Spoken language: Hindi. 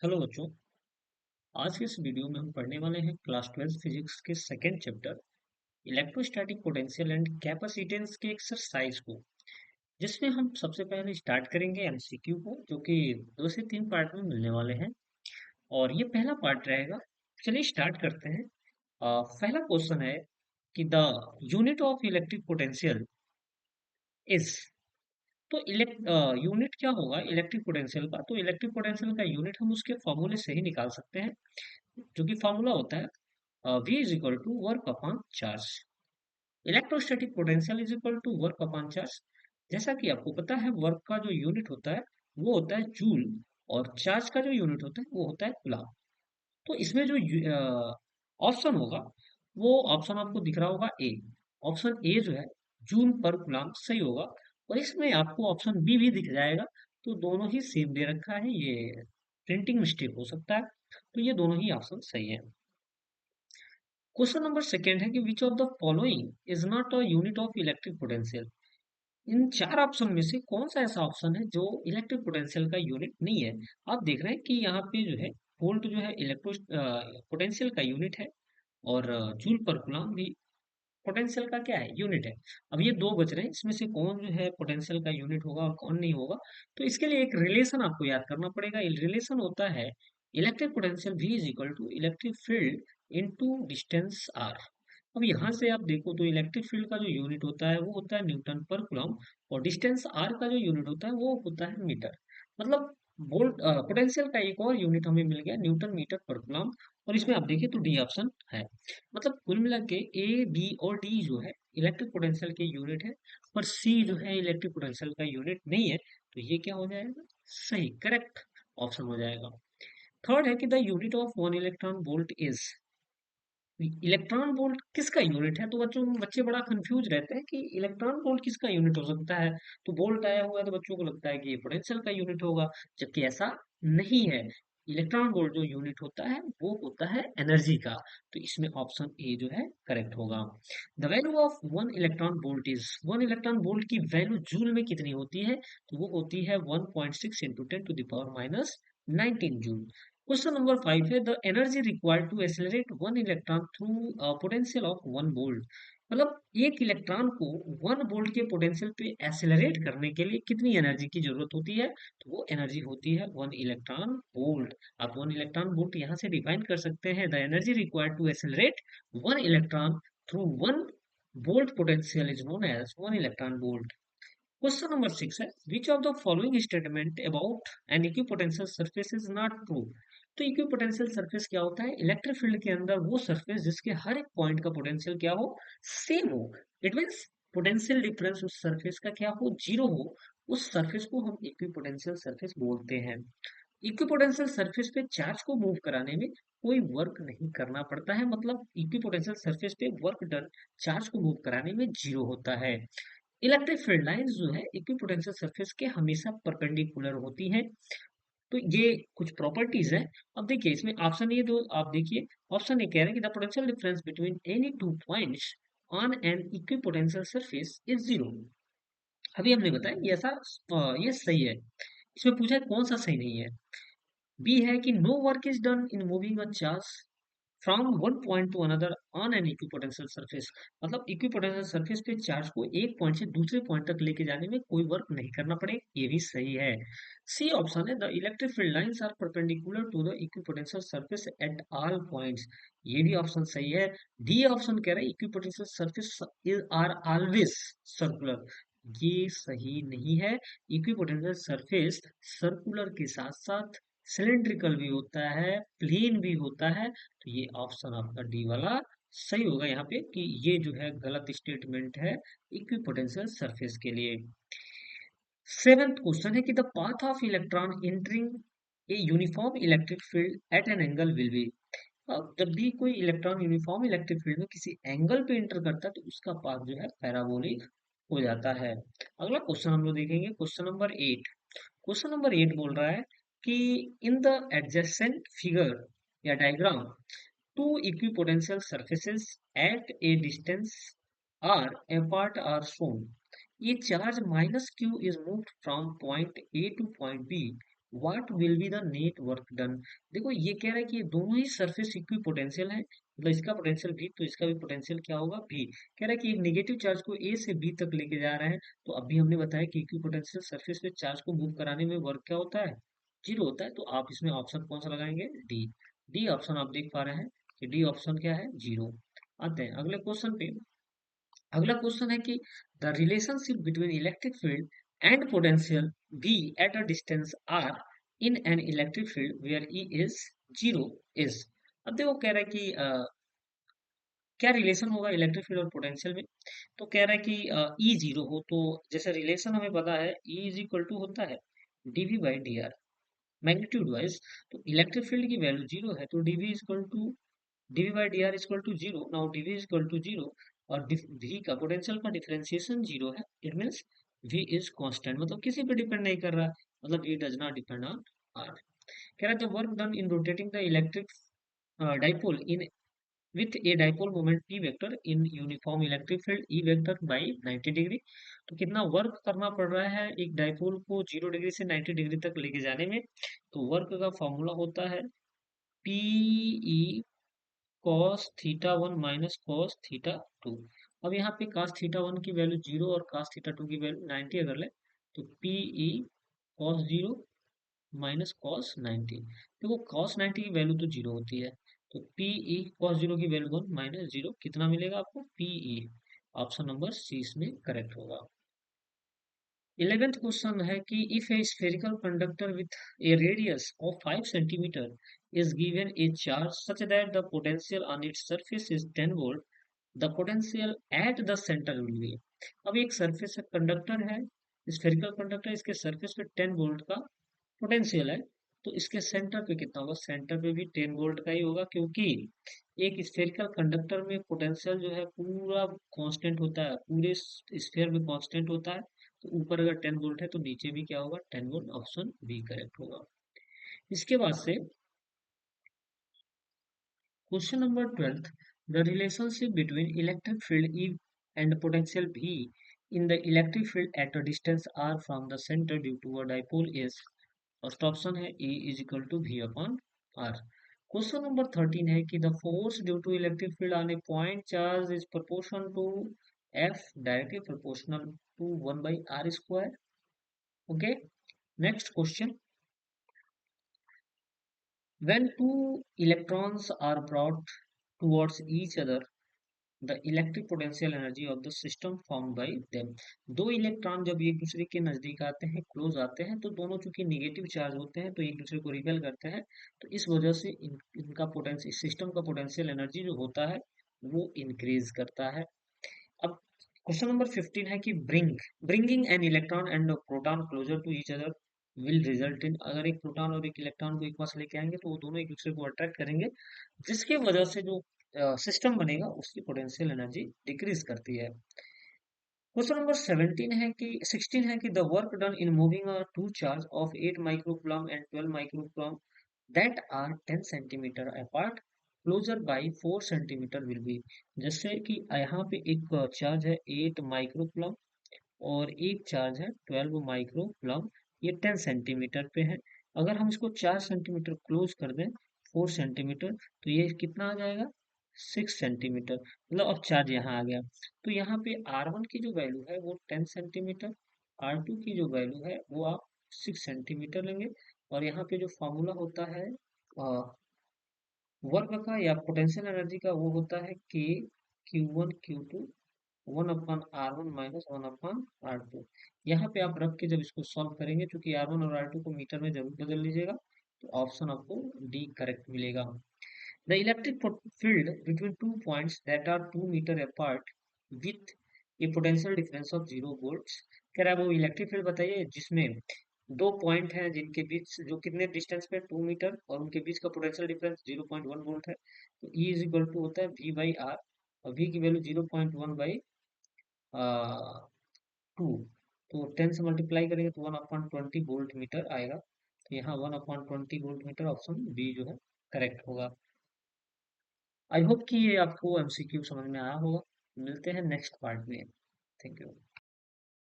हेलो बच्चों। आज के इस वीडियो में हम पढ़ने वाले हैं क्लास 12 फिजिक्स के second chapter electrostatic potential and capacitance के एक्सरसाइज को, जिसमें हम सबसे पहले स्टार्ट करेंगे एमसीक्यू को, जो कि 2 से 3 पार्ट में मिलने वाले हैं और ये पहला पार्ट रहेगा। चलिए स्टार्ट करते हैं। पहला क्वेश्चन है कि the unit of electric potential is. तो यूनिट क्या होगा इलेक्ट्रिक पोटेंशियल का? तो इलेक्ट्रिक पोटेंशियल का यूनिट हम उसके फॉर्मूले से ही निकाल सकते हैं, जो कि फॉर्मूला होता है V is equal to work upon charge. Electrostatic potential is equal to work upon charge. जैसा कि आपको पता है, वर्क का जो यूनिट होता है वो होता है जूल, और चार्ज का जो यूनिट होता है वो होता है कूलम। तो इसमें जो ऑप्शन होगा, वो ऑप्शन आपको दिख रहा होगा ए। ऑप्शन ए जो है जूल पर कूलम सही होगा, और इसमें आपको ऑप्शन बी भी दिख जाएगा। तो दोनों ही सेम दे रखा है, ये प्रिंटिंग मिस्टेक हो सकता है। तो ये दोनों ही ऑप्शन सही है। क्वेश्चन नंबर सेकेंड है कि which of the following is not a unit of electric potential. इन चार ऑप्शन में से कौन सा ऐसा ऑप्शन है जो इलेक्ट्रिक पोटेंशियल का यूनिट नहीं है? आप देख रहे हैं कि यहाँ पे जो है वोल्ट जो है इलेक्ट्रो पोटेंशियल का यूनिट है, और जूल पर कूलम भी पोटेंशियल का क्या है, यूनिट है। अब ये दो बच रहे हैं, इसमें से कौन जो है पोटेंशियल का यूनिट होगा और कौन नहीं होगा? तो इसके लिए एक रिलेशन आपको याद करना पड़ेगा। रिलेशन होता है electric potential V is equal to electric field into distance r। अब यहाँ से आप देखो तो इलेक्ट्रिक फील्ड का जो यूनिट होता है वो होता है न्यूटन पर कूलम, और डिस्टेंस r का जो यूनिट होता है वो होता है मीटर। मतलब वोल्ट पोटेंशियल का एक और यूनिट हमें मिल गया, न्यूटन मीटर पर कूलम। और इसमें आप देखिए तो डी ऑप्शन है। मतलब कुल मिला के ए बी और डी जो है इलेक्ट्रिक पोटेंशियल के यूनिट है, पर सी जो है इलेक्ट्रिक पोटेंशियल का यूनिट नहीं है। तो ये क्या हो जाएगा? सही, करेक्ट ऑप्शन हो जाएगा। थर्ड है कि the unit of one electron volt is. Electron volt किसका यूनिट है? तो बच्चे बड़ा कंफ्यूज रहते हैं कि इलेक्ट्रॉन वोल्ट किसका यूनिट हो सकता है। तो वोल्ट आया हुआ है तो बच्चों को लगता है कि ये पोटेंशियल का यूनिट होगा, जबकि ऐसा नहीं है। इलेक्ट्रॉन वोल्ट जो यूनिट होता है वो होता है एनर्जी का। तो इसमें ऑप्शन ए जो है करेक्ट होगा। The value of one electron volt is. One electron volt की वैल्यू जूल में कितनी होती है? तो वो होती है 1.6 इंटू 10⁻⁻19 जूल। क्वेश्चन नंबर 5 है the energy required to accelerate one electron through potential of 1 volt. मतलब एक इलेक्ट्रॉन को 1 वोल्ट के पोटेंशियल पे एक्सेलरेट करने के लिए कितनी एनर्जी की जरूरत होती है? तो वो एनर्जी होती है 1 इलेक्ट्रॉन वोल्ट। आप 1 इलेक्ट्रॉन वोल्ट यहाँ से डिफाइन कर सकते हैं, the energy required to accelerate 1 electron through 1 volt potential is known as 1 electron volt. Question number 6 है which of the following statement about an equipotential surface is not true. तो इक्विपोटेंशियल सरफेस क्या होता है? इलेक्ट्रिक फील्ड के अंदर वो सरफेस जिसके हर एक पॉइंट का पोटेंशियल क्या हो, सेम हो। इट मींस पोटेंशियल डिफरेंस उस सरफेस का क्या हो, जीरो हो। उस सरफेस को हम इक्विपोटेंशियल सरफेस बोलते हैं। इक्विपोटेंशियल सरफेस पे चार्ज को मूव कराने में कोई वर्क नहीं करना पड़ता है, मतलब इक्विपोटेंशियल सरफेस पे वर्क डन चार्ज को मूव कराने में जीरो होता है। इलेक्ट्रिक फील्ड लाइंस जो है इक्विपोटेंशियल सरफेस के हमेशा परपेंडिकुलर होती हैं। तो ये कुछ प्रॉपर्टीज हैं। अब देखिए इसमें ऑप्शन ये दो आप देखिए। ऑप्शन ये कह रहे हैं कि the potential difference between any two points on an equipotential surface is zero. अभी हमने बताया ये ऐसा ये सही है। इसमें पूछा है कौन सा सही नहीं है। बी है कि no work is done in moving a charge from one point to another on an equipotential surface. मतलब इक्विपोटेंशियल सरफेस पे चार्ज को एक पॉइंट से दूसरे पॉइंट तक लेके जाने में कोई वर्क नहीं करना पड़े, ये भी सही है। सी ऑप्शन है the electric field lines are perpendicular to the equipotential surface at all points. ये भी ऑप्शन सही है। डी ऑप्शन कह रहा है equipotential surface are always circular. ये सही नहीं है। इक्विपोटेंशियल सरफेस सर्कुलर के साथ साथ सिलेंड्रिकल भी होता है, प्लेन भी होता है। तो ये ऑप्शन आपका डी वाला सही होगा यहाँ पे, कि ये जो है गलत स्टेटमेंट है इक्विपोटेंशियल सरफेस के लिए। सेवेंथ क्वेश्चन है कि the path of electron entering a uniform electric field eight an angle will be. अब जब भी कोई इलेक्ट्रॉन यूनिफॉर्म इलेक्ट्रिक फील्ड में किसी एंगल पे एंटर करता है तो उसका पाथ जो है पैराबोलिक हो जाता है। अगला क्वेश्चन हम लोग देखेंगे, क्वेश्चन नंबर 8। क्वेश्चन नंबर 8 बोल रहा है कि इन द एडजेसेंट फिगर या diagram two equipotential surfaces at a distance r apart are shown. A charge minus q is moved from point A to point B what will be the net work done. देखो ये कह रहा है कि ये दोनों ही सरफेस इक्वी पोटेंशियल है, मतलब इसका पोटेंशियल भी तो इसका भी पोटेंशियल क्या होगा भी। कह रहा है कि एक नेगेटिव चार्ज को ए से बी तक लेके जा रहा है, तो अभी हमने बताया कि इक्वी पोटेंशियल सरफेस पे चार्ज को मूव कराने में वर्क क्या होता है, जीरो होता है। तो आप इसमें ऑप्शन कौन सा लगाएंगे, डी। डी ऑप्शन आप देख पा रहे हैं कि डी ऑप्शन क्या है, जीरो। आते हैं अगले क्वेश्चन पे। अगला क्वेश्चन है कि the relationship between electric field and potential V at a distance R in an electric field where E is zero is. अब देखो कह रहा है कि क्या रिलेशन होगा इलेक्ट्रिक फील्ड और पोटेंशियल में। तो कह रहा है कि E जीरो हो तो जैसे रिलेशन हमें पता है E इज इक्वल टू होता है dV by D R magnitude wise. तो इलेक्ट्रिक फील्ड की वैल्यू जीरो है तो dV is equal to dV by dr is equal to zero. Now dV is equal to zero और v का पोटेंशियल का डिफरेंशिएशन जीरो है। It means v is constant, मतलब किसी पे डिपेंड नहीं कर रहा, मतलब v does not depend on r। कह रहा है the work done in rotating the electric dipole in with a dipole moment p vector in uniform electric field E vector by 90 degree. तो कितना वर्क करना पड़ रहा है एक डाइपोल को 0 डिग्री से 90 डिग्री तक लेके जाने में। तो वर्क का फॉर्मूला होता है P E cos theta one minus cos theta two. अब यहाँ पे कॉस थीटा वन की वैल्यू जीरो और कॉस थीटा टू की वैल्यू 90 अगर ले, तो P E cos zero minus cos 90। देखो कॉस 90 की वैल्यू तो जीरो होती है, तो पी ई कॉस जीरो की वैल्यू वन माइनस जीरो कितना मिलेगा आपको, P E. Option number C इसमें करेक्ट होगा। 11th क्वेश्चन है कि if a spherical conductor with a radius of 5 centimetre is given a charge such that the potential on its surface is 10 volt, the potential at the center will be। अब एक सरफेस कंडक्टर है, स्फेरिकल कंडक्टर, इसके सरफेस पे 10 वोल्ट का पोटेंशियल है, तो इसके सेंटर पे कितना होगा, सेंटर पे भी 10 वोल्ट का ही होगा, क्योंकि एक स्फेरिकल कंडक्टर में पोटेंशियल जो है पूरा कांस्टेंट होता है, पूरे स्फीयर में कांस्टेंट होता है। तो ऊपर अगर 10 वोल्ट है तो नीचे भी क्या होगा, 10 वोल्ट। ऑप्शन बी करेक्ट होगा। इसके बाद से question number 12, the relationship between electric field E and potential V in the electric field at a distance R from the centre due to a dipole is. First option है E is equal to V upon R। Question number 13 है कि the force due to electric field on a point charge is proportional to F, directly proportional to 1 by R square. Okay, next question. When two electrons are brought towards each other, the electric potential energy of the system formed by them। दो इलेक्ट्रॉन जब एक दूसरे के नजदीक आते हैं, क्लोज आते हैं, तो दोनों चूंकि निगेटिव चार्ज होते हैं तो एक दूसरे को रिपेल करते हैं, तो इस वजह से इनका पोटेंशियल, सिस्टम का पोटेंशियल एनर्जी जो होता है वो इंक्रीज करता है। अब क्वेश्चन नंबर 15 है कि bringing an electron and proton closer to each other will result in. अगर एक प्रोटॉन और एक इलेक्ट्रॉन को एक पास लेके आएंगे तो वो दोनों एक दूसरे को अट्रैक्ट करेंगे, जिसके वजह से जो सिस्टम बनेगा उसकी पोटेंशियल एनर्जी डिक्रीज करती है। क्वेश्चन नंबर 17 है कि 16 है कि the work done in moving two charge of 8 microcoulomb and 12 microcoulomb that are 10 centimetre apart closer by 4 centimetre will be. जैसे कि यहाँ पे एक चार्ज है 8 माइक्रोकूलम और एक चार्ज है 12 माइक्रोकूलम, ये 10 सेंटीमीटर पे है। अगर हम इसको 4 सेंटीमीटर क्लोज कर दें 4 सेंटीमीटर, तो ये कितना आ जाएगा, 6 सेंटीमीटर। मतलब अब चार्ज यहाँ आ गया, तो यहाँ पे R1 की जो वैल्यू है वो 10 सेंटीमीटर, R2 की जो वैल्यू है वो आप 6 सेंटीमीटर लेंगे। और यहाँ पे जो फॉर्मूला होता है वर्क का या पोटेंशियल एनर्जी का, वो होता है के Q1 Q2 1/R1 minus 1/R2। यहाँ पे आप रख के जब इसको सॉल्व करेंगे, क्योंकि R1 और R2 को मीटर में जरूर बदल लीजिएगा, तो ऑप्शन आपको डी करेक्ट मिलेगा। The electric field between two points that are 2 metre apart with a potential difference of 0 volts. कह रहा है वो इलेक्ट्रिक फील्ड बताइए जिसमें दो पॉइंट हैं जिनके बीच जो कितने डिस्टेंस पे 2 मीटर और उनके बीच का पोटेंशियल डिफरेंस 0.1 वोल्ट है। तो E इज इक्वल टू होता है V बाई आर, और V की वैल्यू 0.1 बाई 2, तो 10 से मल्टीप्लाई करेंगे तो 1/20 वोल्ट मीटर आएगा। तो यहाँ 1/20 वोल्ट मीटर ऑप्शन बी जो है करेक्ट होगा। आई होप कि ये आपको एमसीक्यू समझ में आया होगा। मिलते हैं नेक्स्ट पार्ट में। Thank you.